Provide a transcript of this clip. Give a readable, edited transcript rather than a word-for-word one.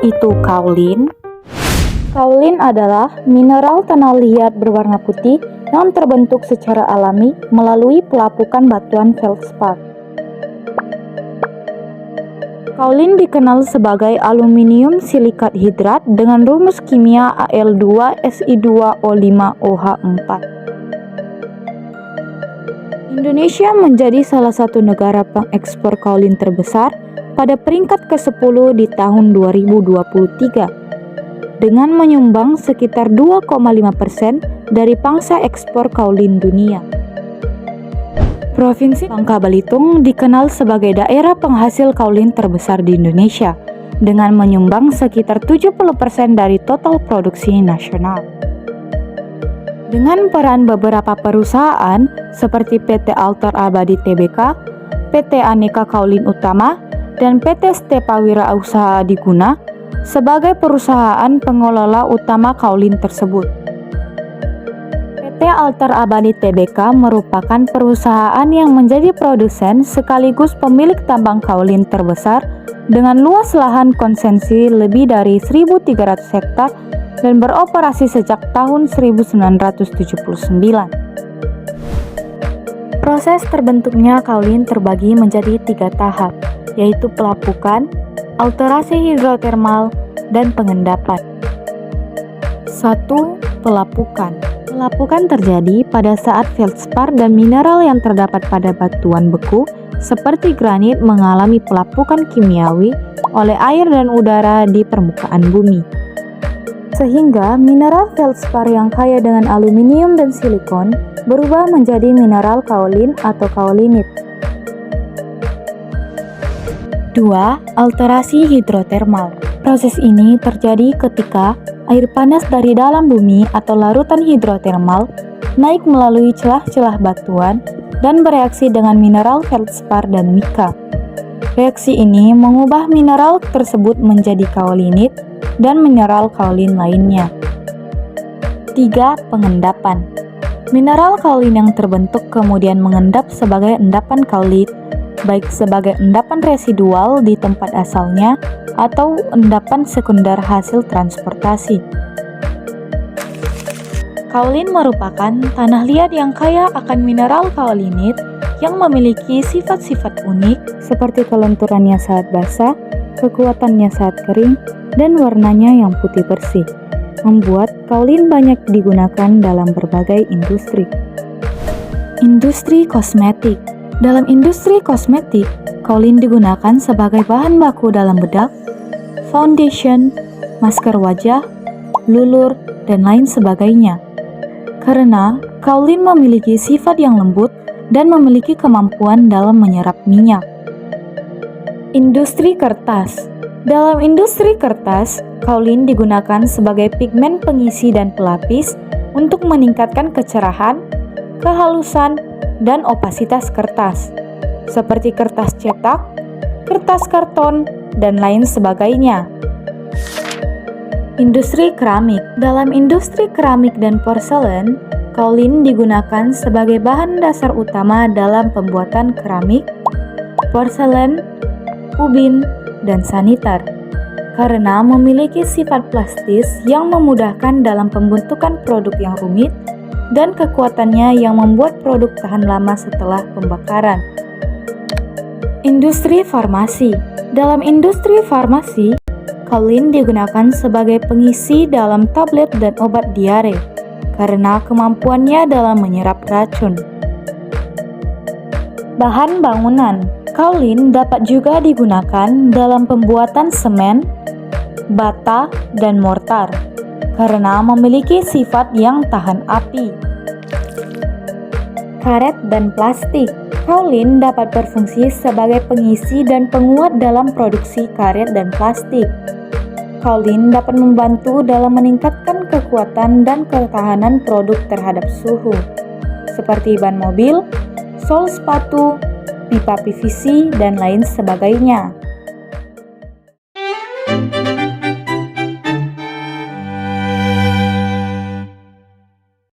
itu kaolin? Kaolin adalah mineral tanah liat berwarna putih yang terbentuk secara alami melalui pelapukan batuan feldspar. Kaolin dikenal sebagai aluminium silikat hidrat dengan rumus kimia Al2Si2O5OH4. Indonesia menjadi salah satu negara pengekspor kaolin terbesar pada peringkat ke-10 di tahun 2023 dengan menyumbang sekitar 2,5% dari pangsa ekspor kaolin dunia. Provinsi Bangka Belitung dikenal sebagai daerah penghasil kaolin terbesar di Indonesia dengan menyumbang sekitar 70% dari total produksi nasional. Dengan peran beberapa perusahaan seperti PT Altor Abadi Tbk, PT Aneka Kaolin Utama, dan PT Stepa Wirausaha Adiguna sebagai perusahaan pengelola utama kaolin tersebut. PT Altor Abadi Tbk merupakan perusahaan yang menjadi produsen sekaligus pemilik tambang kaolin terbesar dengan luas lahan konsesi lebih dari 1.300 hektar dan beroperasi sejak tahun 1979. Proses terbentuknya kaolin terbagi menjadi 3 tahap, yaitu pelapukan, alterasi hidrotermal, dan pengendapan. 1. Pelapukan. Pelapukan terjadi pada saat feldspar dan mineral yang terdapat pada batuan beku seperti granit mengalami pelapukan kimiawi oleh air dan udara di permukaan bumi. Sehingga mineral feldspar yang kaya dengan aluminium dan silikon berubah menjadi mineral kaolin atau kaolinit. 2. Alterasi hidrotermal. Proses ini terjadi ketika air panas dari dalam bumi atau larutan hidrotermal naik melalui celah-celah batuan dan bereaksi dengan mineral feldspar dan mika. Reaksi ini mengubah mineral tersebut menjadi kaolinit dan mineral kaolin lainnya. 3. Pengendapan. Mineral kaolin yang terbentuk kemudian mengendap sebagai endapan kaolit, baik sebagai endapan residual di tempat asalnya atau endapan sekunder hasil transportasi. Kaolin merupakan tanah liat yang kaya akan mineral kaolinit yang memiliki sifat-sifat unik seperti kelenturannya saat basah, kekuatannya saat kering, dan warnanya yang putih bersih, membuat kaolin banyak digunakan dalam berbagai industri. Industri kosmetik. Dalam industri kosmetik, kaolin digunakan sebagai bahan baku dalam bedak, foundation, masker wajah, lulur, dan lain sebagainya. Karena kaolin memiliki sifat yang lembut dan memiliki kemampuan dalam menyerap minyak. Industri kertas. Dalam industri kertas, kaolin digunakan sebagai pigmen pengisi dan pelapis untuk meningkatkan kecerahan, kehalusan, dan opasitas kertas, seperti kertas cetak, kertas karton, dan lain sebagainya. Industri keramik. Dalam industri keramik dan porselen, kaolin digunakan sebagai bahan dasar utama dalam pembuatan keramik, porselen, ubin, dan sanitar, karena memiliki sifat plastis yang memudahkan dalam pembentukan produk yang rumit dan kekuatannya yang membuat produk tahan lama setelah pembakaran. Industri farmasi. Dalam industri farmasi, kaolin digunakan sebagai pengisi dalam tablet dan obat diare karena kemampuannya dalam menyerap racun. Bahan bangunan. Kaolin dapat juga digunakan dalam pembuatan semen, bata, dan mortar karena memiliki sifat yang tahan api. Karet dan plastik. Kaolin dapat berfungsi sebagai pengisi dan penguat dalam produksi karet dan plastik. Kaolin dapat membantu dalam meningkatkan kekuatan dan ketahanan produk terhadap suhu, seperti ban mobil, sol sepatu, pipa PVC, dan lain sebagainya.